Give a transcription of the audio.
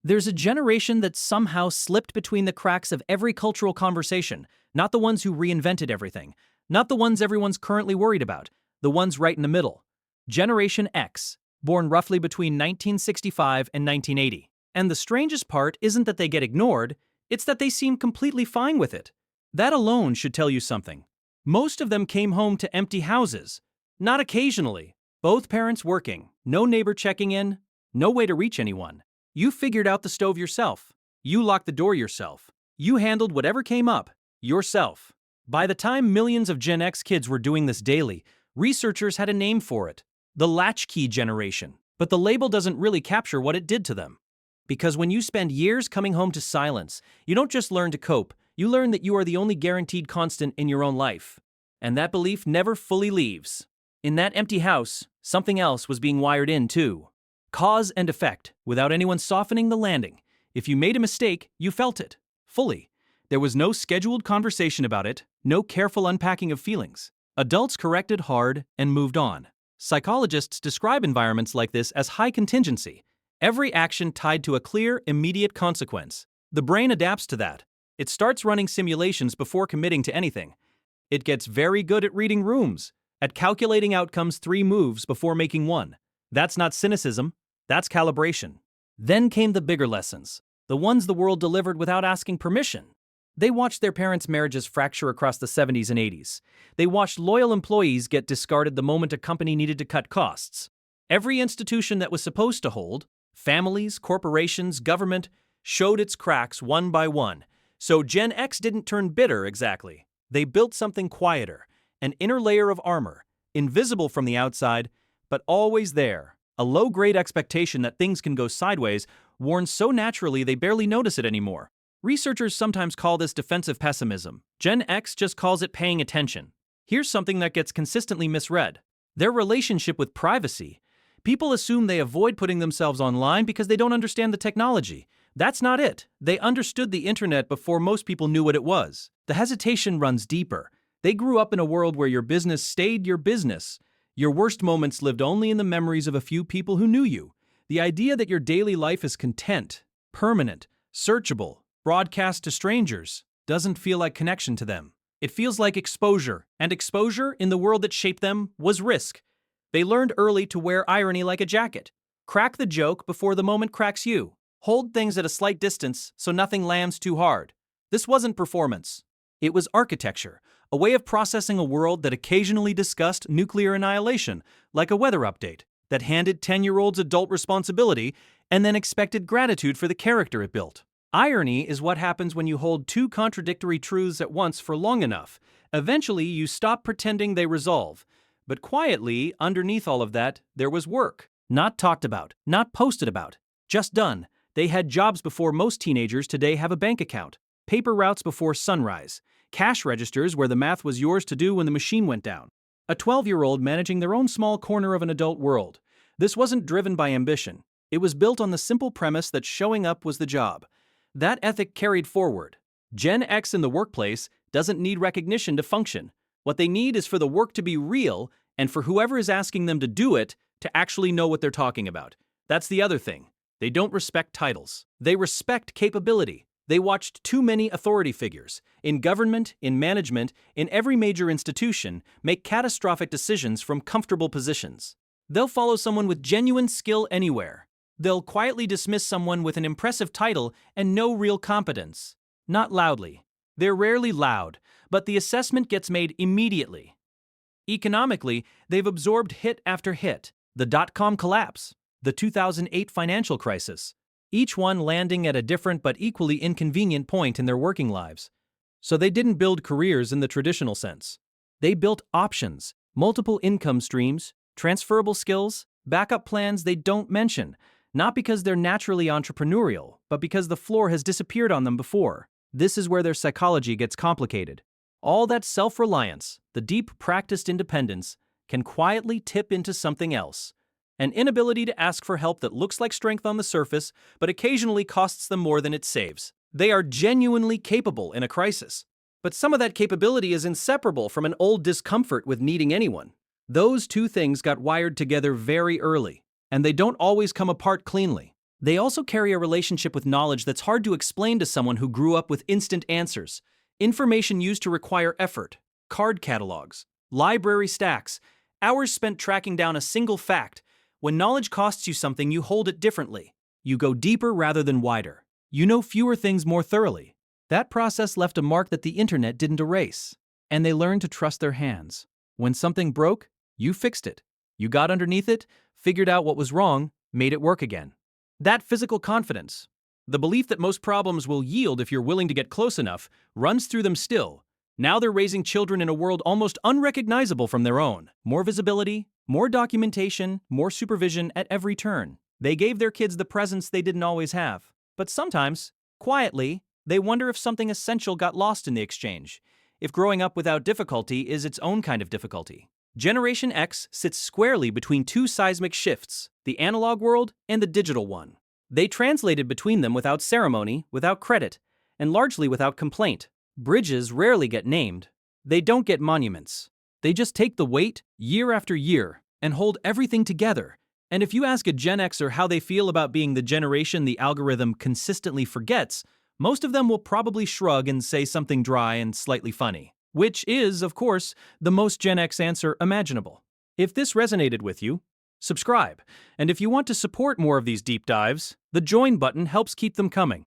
There's a generation that somehow slipped between the cracks of every cultural conversation, not the ones who reinvented everything, not the ones everyone's currently worried about, the ones right in the middle. Generation X, born roughly between 1965 and 1980. And the strangest part isn't that they get ignored, it's that they seem completely fine with it. That alone should tell you something. Most of them came home to empty houses. Not occasionally. Both parents working, no neighbor checking in, no way to reach anyone. You figured out the stove yourself. You locked the door yourself. You handled whatever came up, yourself. By the time millions of Gen X kids were doing this daily, researchers had a name for it: the Latchkey generation. But the label doesn't really capture what it did to them. Because when you spend years coming home to silence, you don't just learn to cope, you learn that you are the only guaranteed constant in your own life. And that belief never fully leaves. In that empty house, something else was being wired in too. Cause and effect, without anyone softening the landing. If you made a mistake, you felt it, fully. There was no scheduled conversation about it, no careful unpacking of feelings. Adults corrected hard and moved on. Psychologists describe environments like this as high contingency. Every action tied to a clear, immediate consequence. The brain adapts to that. It starts running simulations before committing to anything. It gets very good at reading rooms, at calculating outcomes 3 moves before making one. That's not cynicism, that's calibration. Then came the bigger lessons, the ones the world delivered without asking permission. They watched their parents' marriages fracture across the 70s and 80s. They watched loyal employees get discarded the moment a company needed to cut costs. Every institution that was supposed to hold, families, corporations, government, showed its cracks one by one. So Gen X didn't turn bitter exactly. They built something quieter, an inner layer of armor, invisible from the outside, but always there. A low-grade expectation that things can go sideways, worn so naturally they barely notice it anymore. Researchers sometimes call this defensive pessimism. Gen X just calls it paying attention. Here's something that gets consistently misread: their relationship with privacy. People assume they avoid putting themselves online because they don't understand the technology. That's not it. They understood the internet before most people knew what it was. The hesitation runs deeper. They grew up in a world where your business stayed your business. Your worst moments lived only in the memories of a few people who knew you. The idea that your daily life is content, permanent, searchable, broadcast to strangers, doesn't feel like connection to them. It feels like exposure, and exposure in the world that shaped them was risk. They learned early to wear irony like a jacket. Crack the joke before the moment cracks you. Hold things at a slight distance so nothing lands too hard. This wasn't performance. It was architecture, a way of processing a world that occasionally discussed nuclear annihilation, like a weather update, that handed 10-year-olds adult responsibility and then expected gratitude for the character it built. Irony is what happens when you hold two contradictory truths at once for long enough. Eventually, you stop pretending they resolve. But quietly, underneath all of that, there was work. Not talked about, not posted about, just done. They had jobs before most teenagers today have a bank account, paper routes before sunrise, cash registers where the math was yours to do when the machine went down. A 12-year-old managing their own small corner of an adult world. This wasn't driven by ambition. It was built on the simple premise that showing up was the job. That ethic carried forward. Gen X in the workplace doesn't need recognition to function. What they need is for the work to be real and for whoever is asking them to do it to actually know what they're talking about. That's the other thing. They don't respect titles. They respect capability. They watched too many authority figures, in government, in management, in every major institution, make catastrophic decisions from comfortable positions. They'll follow someone with genuine skill anywhere. They'll quietly dismiss someone with an impressive title and no real competence. Not loudly. They're rarely loud, but the assessment gets made immediately. Economically, they've absorbed hit after hit. The dot-com collapse, the 2008 financial crisis, each one landing at a different but equally inconvenient point in their working lives. So they didn't build careers in the traditional sense. They built options, multiple income streams, transferable skills, backup plans they don't mention, not because they're naturally entrepreneurial, but because the floor has disappeared on them before. This is where their psychology gets complicated. All that self-reliance, the deep practiced independence, can quietly tip into something else. An inability to ask for help that looks like strength on the surface, but occasionally costs them more than it saves. They are genuinely capable in a crisis. But some of that capability is inseparable from an old discomfort with needing anyone. Those two things got wired together very early, and they don't always come apart cleanly. They also carry a relationship with knowledge that's hard to explain to someone who grew up with instant answers. Information used to require effort, card catalogs, library stacks, hours spent tracking down a single fact. When knowledge costs you something, you hold it differently. You go deeper rather than wider. You know fewer things more thoroughly. That process left a mark that the internet didn't erase. And they learned to trust their hands. When something broke, you fixed it. You got underneath it, figured out what was wrong, made it work again. That physical confidence, the belief that most problems will yield if you're willing to get close enough, runs through them still. Now they're raising children in a world almost unrecognizable from their own. More visibility, more documentation, more supervision at every turn. They gave their kids the presence they didn't always have. But sometimes, quietly, they wonder if something essential got lost in the exchange. If growing up without difficulty is its own kind of difficulty. Generation X sits squarely between two seismic shifts, the analog world and the digital one. They translated between them without ceremony, without credit, and largely without complaint. Bridges rarely get named. They don't get monuments. They just take the weight, year after year, and hold everything together. And if you ask a Gen Xer how they feel about being the generation the algorithm consistently forgets, most of them will probably shrug and say something dry and slightly funny. Which is, of course, the most Gen X answer imaginable. If this resonated with you, subscribe. And if you want to support more of these deep dives, the join button helps keep them coming.